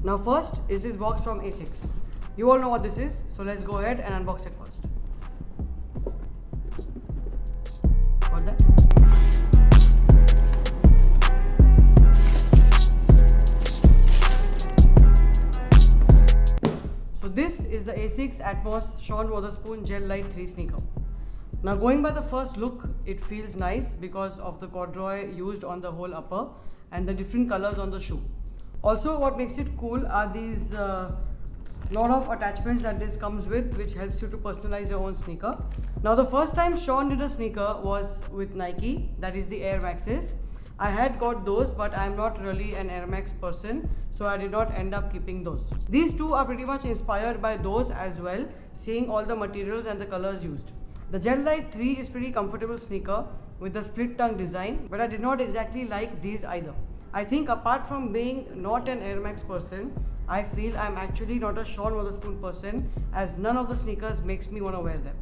Now first is this box from Asics. You all know what this is, so let's go ahead and unbox it first. Got that? So this is the Asics Atmos Sean Wotherspoon Gel Light 3 sneaker. Now going by the first look, it feels nice because of the corduroy used on the whole upper and the different colors on the shoe. Also, what makes it cool are these lot of attachments that this comes with, which helps you to personalize your own sneaker. Now the first time Sean did a sneaker was with Nike, that is the Air Maxes. I had got those, but I'm not really an Air Max person, so I did not end up keeping those. These two are pretty much inspired by those as well, seeing all the materials and the colors used. The Gel Light 3 is pretty comfortable sneaker with the split tongue design, but I did not exactly like these either. I think apart from being not an Air Max person, I feel I'm actually not a Sean Wotherspoon person, as none of the sneakers makes me want to wear them.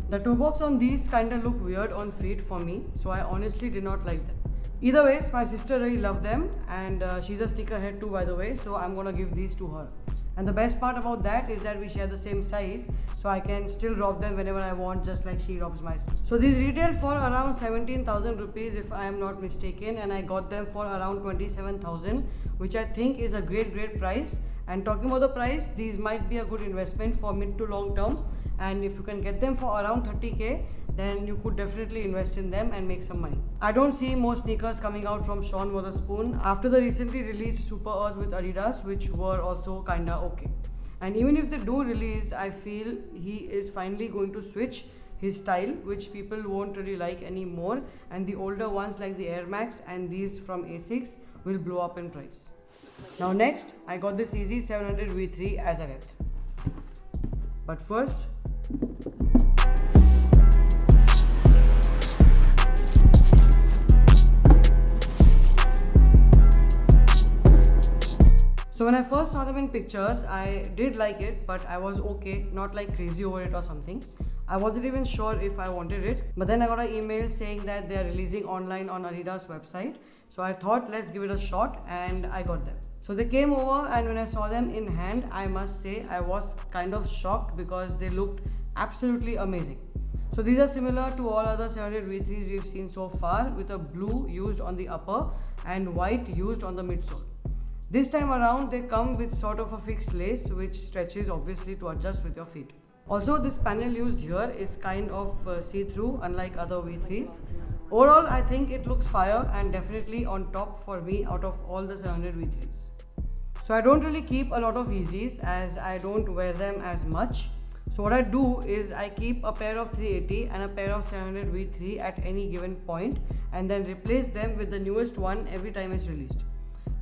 The toe box on these kinda look weird on feet for me, so I honestly did not like them. Either ways, my sister really loved them, and she's a sneakerhead too, by the way, so I'm gonna give these to her. And the best part about that is that we share the same size, so I can still rob them whenever I want, just like she robs my stuff. So these retail for around 17,000 rupees if I am not mistaken, and I got them for around 27,000, which I think is a great price. And talking about the price, these might be a good investment for mid to long term, and if you can get them for around 30k, then you could definitely invest in them and make some money. I don't see more sneakers coming out from Sean Wotherspoon after the recently released Super Earth with Adidas, which were also kinda okay. And even if they do release, I feel he is finally going to switch his style, which people won't really like anymore, and the older ones like the Air Max and these from Asics will blow up in price. Now next, I got this Easy 700 V3 Azareth. But first, so when I first saw them in pictures, I did like it, but I was okay, not like crazy over it or something. I wasn't even sure if I wanted it, but then I got an email saying that they are releasing online on Adidas website. So I thought, let's give it a shot, and I got them. So they came over, and when I saw them in hand, I must say I was kind of shocked because they looked absolutely amazing. So these are similar to all other 700 V3s we've seen so far, with a blue used on the upper and white used on the midsole. This time around, they come with sort of a fixed lace which stretches obviously to adjust with your feet. Also, this panel used here is kind of see-through, unlike other V3s. Overall, I think it looks fire and definitely on top for me out of all the 700 V3s. So I don't really keep a lot of Yeezys as I don't wear them as much. So what I do is I keep a pair of 380 and a pair of 700 V3 at any given point, and then replace them with the newest one every time it's released.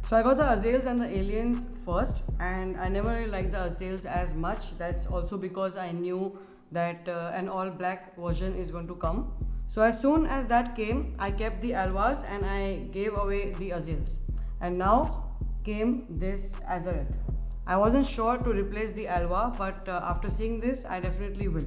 So I got the Azales and the Aliens first, and I never really liked the Azales as much. That's also because I knew that an all black version is going to come. So as soon as that came, I kept the Alwas and I gave away the Azales. And now came this Azareth. I wasn't sure to replace the Alwa, but after seeing this, I definitely will.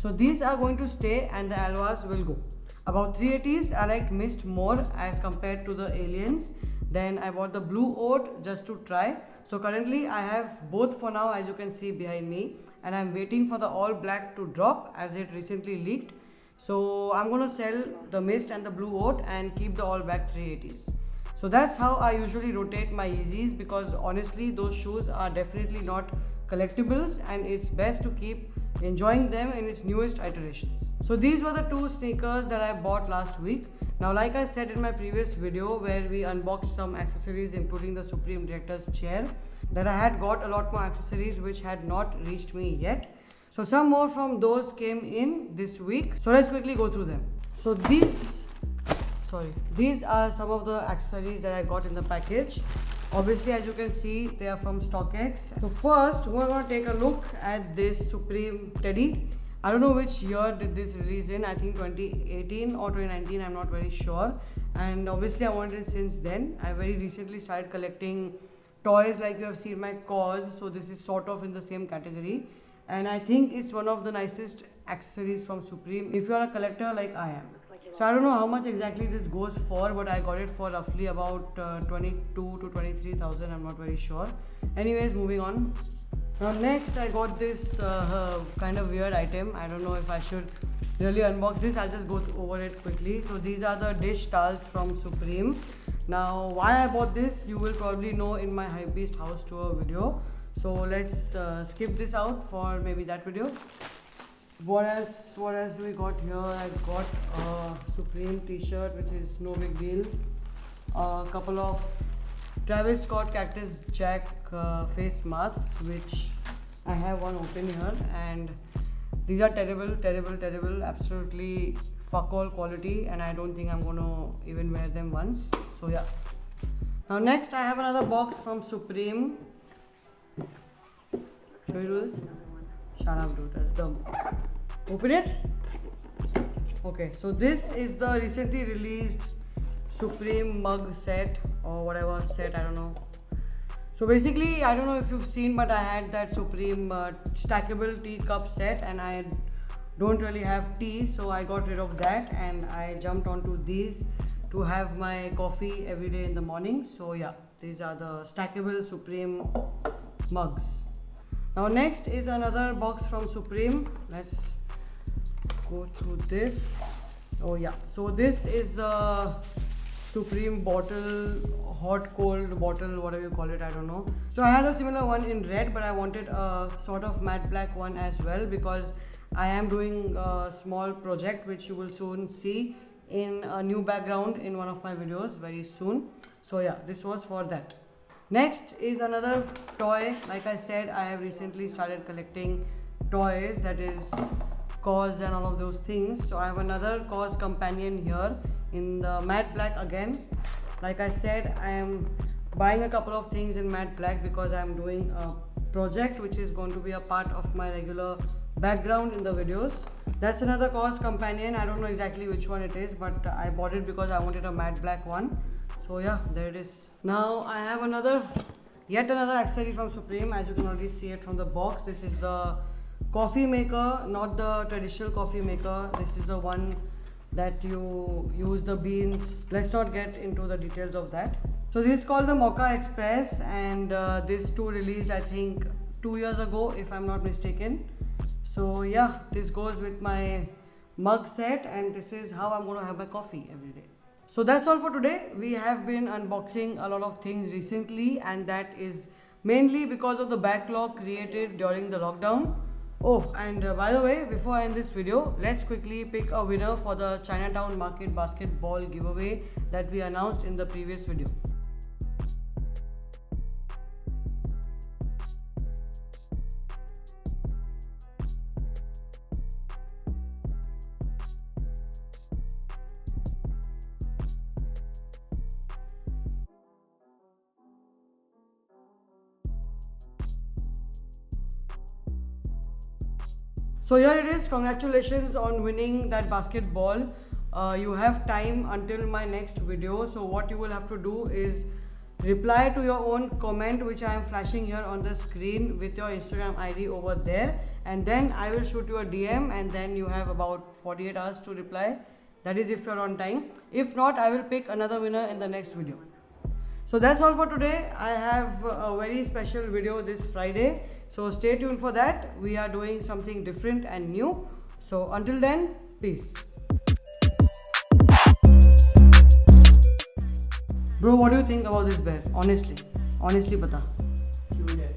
So these are going to stay and the Alwas will go. About 380s, I liked Mist more as compared to the Aliens. Then I bought the Blue Oat just to try. So currently I have both for now, as you can see behind me, and I'm waiting for the all black to drop as it recently leaked. So I'm gonna sell the Mist and the Blue Oat and keep the all black 380s. So that's how I usually rotate my Yeezys, because honestly those shoes are definitely not collectibles and it's best to keep enjoying them in its newest iterations. So these were the two sneakers that I bought last week. Now, like I said in my previous video where we unboxed some accessories including the Supreme Director's chair, that I had got a lot more accessories which had not reached me yet. So some more from those came in this week. So let's quickly go through them. So these are some of the accessories that I got in the package. Obviously, as you can see, they are from StockX. So first, we're going to take a look at this Supreme Teddy. I don't know which year did this release in. I think 2018 or 2019, I'm not very sure. And obviously I wanted it since then. I very recently started collecting toys like you have seen my cause. So this is sort of in the same category. And I think it's one of the nicest accessories from Supreme if you are a collector like I am. So I don't know how much exactly this goes for, but I got it for roughly about 22 to 23,000. I'm not very sure. Anyways, moving on. Now next I got this kind of weird item. I don't know if I should really unbox this. I'll just go over it quickly. So these are the dish towels from Supreme. Now why I bought this, you will probably know in my Hypebeast house tour video. So let's skip this out for maybe that video. What else do we got here? I got a Supreme t-shirt, which is no big deal. A couple of Travis Scott Cactus Jack face masks, which I have one open here, and these are terrible, absolutely fuck all quality, and I don't think I'm gonna even wear them once. So yeah. Now next I have another box from Supreme. Should we do this? Shut up, dude, that's dumb. Open it. Okay, so this is the recently released Supreme mug set or whatever set, I don't know. So basically, I don't know if you've seen, but I had that Supreme stackable tea cup set, and I don't really have tea, so I got rid of that and I jumped onto these to have my coffee every day in the morning. So yeah, these are the stackable Supreme mugs. Now next is another box from Supreme. Let's go through this. Oh yeah, so this is a Supreme bottle, hot cold bottle, whatever you call it, I don't know. So I had a similar one in red, but I wanted a sort of matte black one as well, because I am doing a small project which you will soon see in a new background in one of my videos very soon. So yeah, this was for that. Next is another toy. Like I said, I have recently started collecting toys, that is KAWS and all of those things. So I have another KAWS companion here in the matte black again. Like I said, I am buying a couple of things in matte black because I am doing a project which is going to be a part of my regular background in the videos. That's another KAWS companion. I don't know exactly which one it is, but I bought it because I wanted a matte black one. So yeah, there it is. Now I have yet another accessory from Supreme. As you can already see it from the box, this is the coffee maker, not the traditional coffee maker. This is the one that you use the beans. Let's not get into the details of that. So this is called the Mocha Express, and this too released I think 2 years ago if I'm not mistaken. So yeah, this goes with my mug set, and this is how I'm going to have my coffee every day. So that's all for today. We have been unboxing a lot of things recently, and that is mainly because of the backlog created during the lockdown. Oh, and by the way, before I end this video, let's quickly pick a winner for the Chinatown Market basketball giveaway that we announced in the previous video. So here it is. Congratulations on winning that basketball. You have time until my next video. So what you will have to do is reply to your own comment, which I am flashing here on the screen with your Instagram ID over there, and then I will shoot you a DM, and then you have about 48 hours to reply. That is if you're on time. If not, I will pick another winner in the next video. So that's all for today. I have a very special video this Friday, so stay tuned for that. We are doing something different and new. So until then, peace. Bro, what do you think about this bear? Honestly bata. Cute है.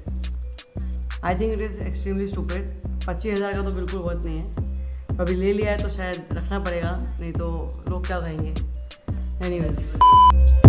I think it is extremely stupid. 25,000 का तो बिल्कुल worth नहीं है. कभी ले लिया है तो शायद रखना पड़ेगा, नहीं तो लोग क्या कहेंगे. Anyways.